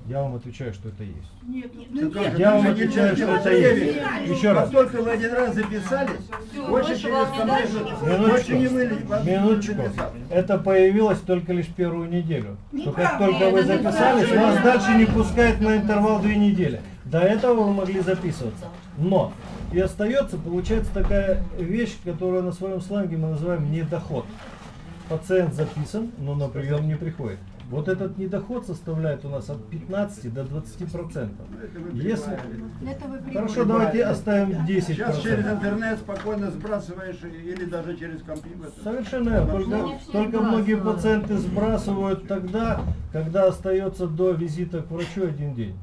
Я вам отвечаю, что это есть. Нет, Я вам отвечаю, что это есть. Еще раз. Как только вы один раз записались, больше через больше не Минуточку. Это появилось только лишь первую неделю. Что как Неправда. только вы Это записались, неправда. вас дальше не пускают на интервал 2 недели. До этого вы могли записываться. Но и остается, получается, такая вещь, которую на своем сленге мы называем недоход. Пациент записан, но на прием не приходит. Вот этот недоход составляет у нас от 15 до 20%. Если... Это вы Хорошо, давайте оставим 10%. Сейчас через интернет спокойно сбрасываешь или даже через компьютер. Совершенно верно. Только многие пациенты сбрасывают тогда, когда остается до визита к врачу 1 день.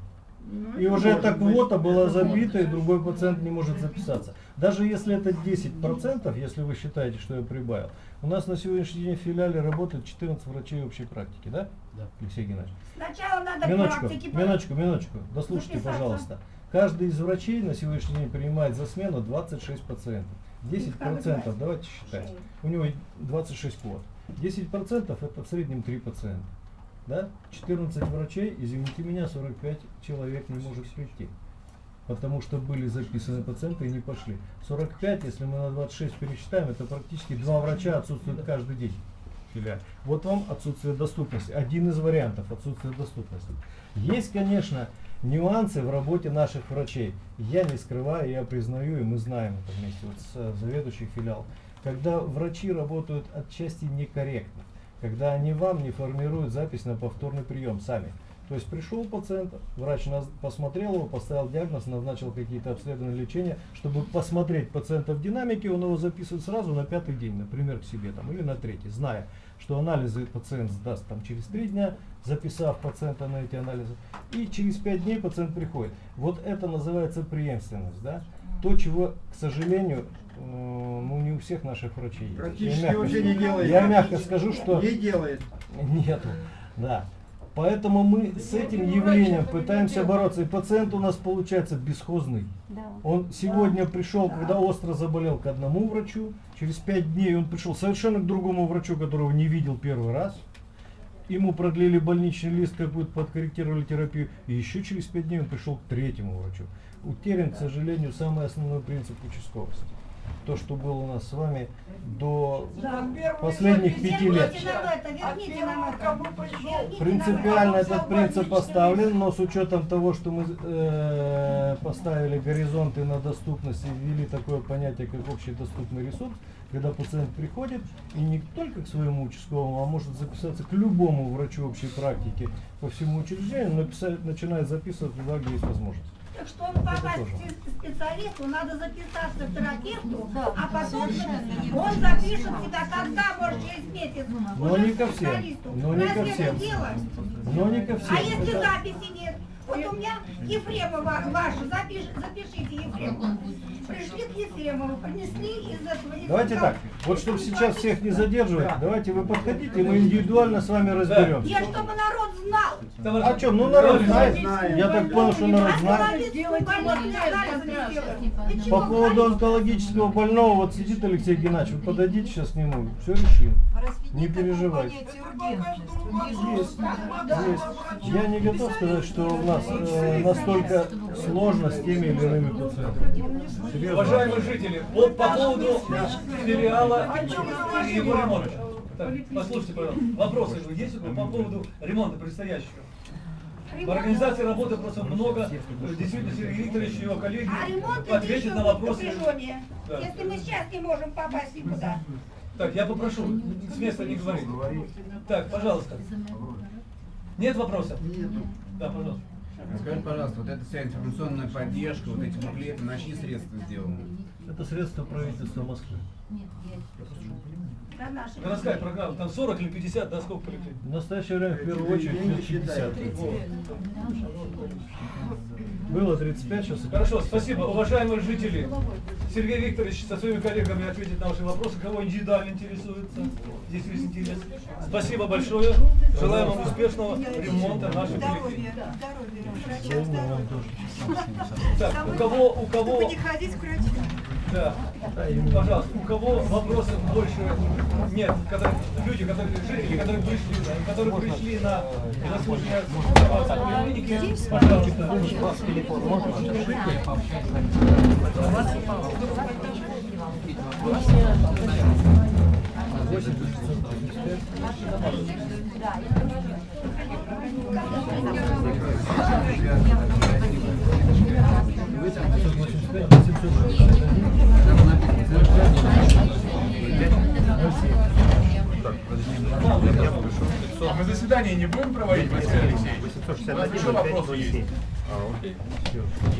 И уже эта квота была забита, и другой пациент не может записаться. Даже если это 10%, если вы считаете, что я прибавил, у нас на сегодняшний день в филиале работает 14 врачей общей практики, да? Да. Алексей Геннадьевич. Сначала надо практики Минуточку, дослушайте, записаться. Пожалуйста. Каждый из врачей на сегодняшний день принимает за смену 26 пациентов. 10%, давайте считать. У него 26 квот. 10% это в среднем 3 пациента. Да? 14 врачей, извините меня, 45 человек не может прийти. Потому что были записаны пациенты и не пошли. 45, если мы на 26 пересчитаем, это практически 2 врача отсутствуют каждый день. Вот вам отсутствие доступности. Один из вариантов отсутствия доступности. Есть, конечно, нюансы в работе наших врачей. Я не скрываю, я признаю, и мы знаем это вместе вот с заведующих филиалов. Когда врачи работают отчасти некорректно. Когда они вам не формируют запись на повторный прием сами. То есть пришел пациент, врач посмотрел его, поставил диагноз, назначил какие-то обследования, лечения, чтобы посмотреть пациента в динамике, он его записывает сразу на 5-й день, например, к себе там, или на 3-й, зная, что анализы пациент сдаст там, через 3 дня, записав пациента на эти анализы, и через 5 дней пациент приходит. Вот это называется преемственность. Да? то, чего, к сожалению, ну не у всех наших врачей есть. Практически вообще не делает. Я мягко скажу, что не делает. Нету, да. Поэтому мы с этим явлением пытаемся бороться. И пациент у нас получается бесхозный. Да. Он сегодня пришел, когда остро заболел, к одному врачу. Через 5 дней он пришел совершенно к другому врачу, которого не видел первый раз. Ему продлили больничный лист, какую-то подкорректировали терапию. И еще через 5 дней он пришел к третьему врачу. Утерян, к сожалению, самый основной принцип участковости. То, что было у нас с вами до последних 5 лет. Принципиально этот принцип поставлен, но с учетом того, что мы поставили горизонты на доступность и ввели такое понятие, как общедоступный ресурс, когда пациент приходит и не только к своему участковому, а может записаться к любому врачу общей практики по всему учреждению, начинает записывать туда, где есть возможность. Так что попасть к специалисту, надо записаться к терапевту, а потом он запишет тебя, когда, может, через месяц. Но не ко всем. Но не ко всем. Но не ко всем. А если записи нет? Вот у меня Ефремова ваша, запишите Ефремову. Пришли к Ефремову, принесли из этого. Давайте так, вот чтобы сейчас всех не задерживать, давайте вы подходите, мы индивидуально с вами разберемся. Я чтобы народ знал. А что, ну народ знает. Я так понял, что народ знает. По поводу онкологического больного, вот сидит Алексей Геннадьевич, вы подойдите сейчас к нему, все решим. Не переживайте. Есть. Я не готов сказать, что у нас настолько сложно с теми или иными пациентами. Серьезно. Уважаемые жители, вот по поводу филиала и его ремонта. Так, послушайте, пожалуйста, вопросы есть по поводу ремонта предстоящего? В организации работы просто много, действительно, Сергей Викторович и его коллеги ответят на вопросы. Да. Если мы сейчас не можем попасть никуда. Так, я попрошу, с места не говорить. Так, пожалуйста. Нет вопросов? Нет. Да, пожалуйста. Скажите, пожалуйста, вот эта вся информационная поддержка, вот эти буклеты, на чьи средства сделаны? Это средства правительства Москвы. Городская программа, там 40 или 50, да, сколько поликлиник? В настоящее время, в первую очередь, 50. Было 35, сейчас... Хорошо, спасибо. Уважаемые жители, Сергей Викторович со своими коллегами ответит на ваши вопросы, кого индивидуально интересуется. Здесь есть интерес. Спасибо большое. Желаем вам успешного ремонта нашей поликлиники. Так, у кого... Не ходить к врачу. Да, пожалуйста, у кого вопросов больше нет, люди, жители, которые пришли на заслуженное поликлиники, пожалуйста. Телефон можно? Мы заседание не будем проводить, Василий Алексеевич? У нас еще вопросы есть.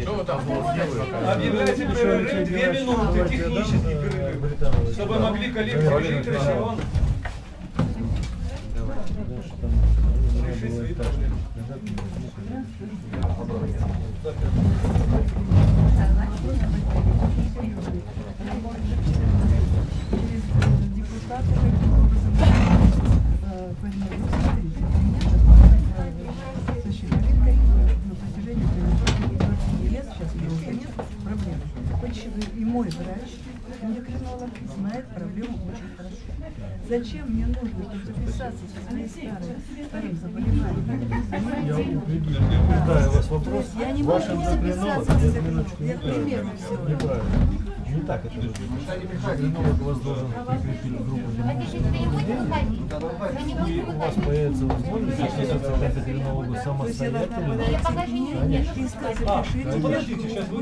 Что вы там сделали? Объявляйте перерыв 2 минуты, технический перерыв, чтобы могли коллеги Викторович и он решить свои проблемы. Депутаты каким образом на протяжении 20 лет, сейчас уже нет проблем. И мой врач, эндокринолог, знает проблему очень хорошо. Зачем мне нужно, чтобы записаться со своим старым заболеванием? Я упреждаю вас вопрос. Я не Ваш могу эндокринолог, записаться, я минуточку, я примерно все. неправильно. Не так это выглядит. Эндокринолог у вас должен прикрепить группу и у вас появится возможность записаться к эндокринологу самостоятельно. Подождите, сейчас вы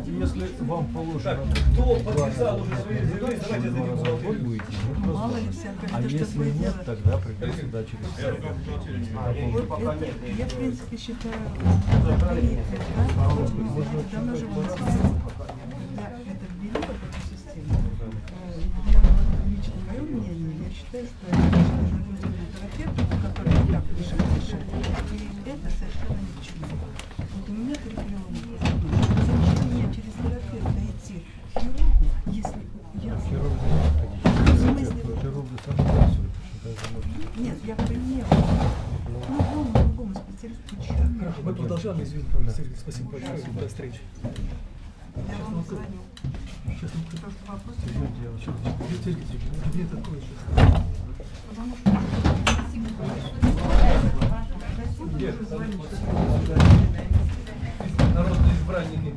Если вам положено, кто подписал уже свои заявления, давайте зададим будете, Мало ли всякое. а если нет, тогда придется сюда через Я, в принципе, считаю, давно живу на свете. Я это ввели в эту систему. Лично мое мнение, я считаю, что это нужно терапевту, который и так решает, и это совершенно ни к чему. Вот у меня перекрыло Мы продолжаем, извините, Сергей, спасибо большое, до встречи. Я вам звоню. Сейчас мы... Потому что вопрос... Извините, я сейчас... Сергей, мне такое сейчас. Потому что... Народные избранники.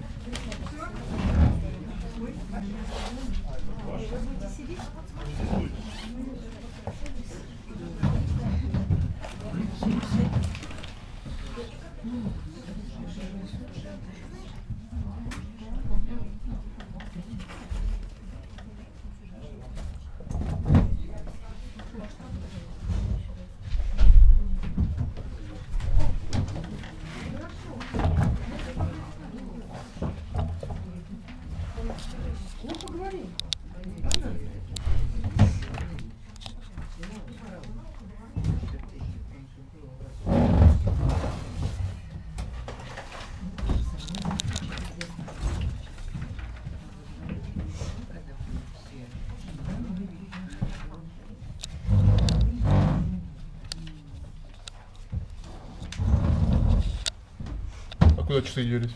А куда часы делись?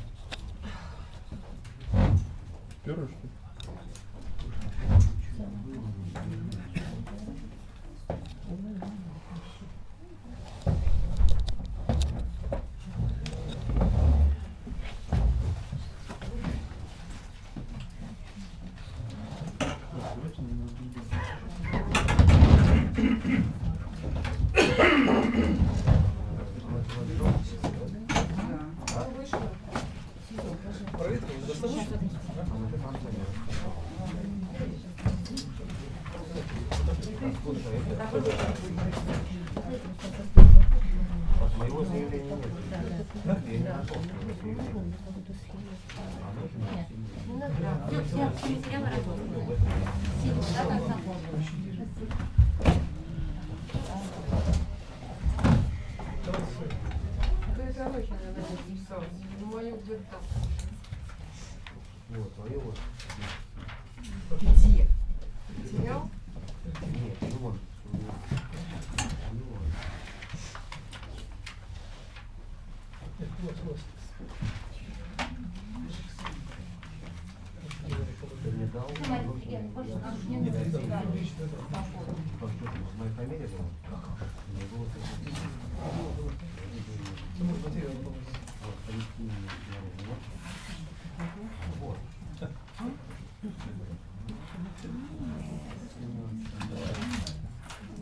Первый, что ли? Вот, твое вот. Где? Потерял? Нет, ну вон. Ты мне дал? Моя фамилия была? Не было. Вот.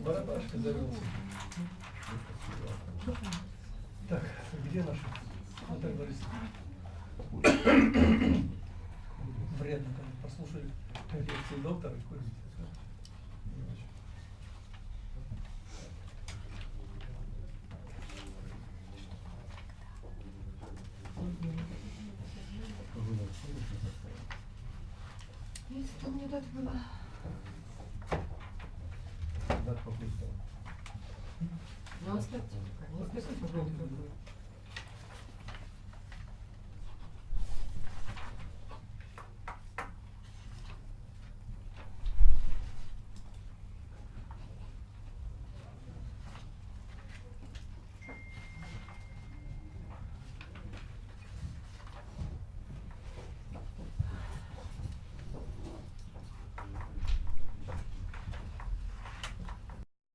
Барабашка завелся. Так, где наши? Наталья Борисовна. Вредно, конечно, послушали лекции доктора. Если мне дать было... Да, какой стал? Ну, оставьте. Не спешите,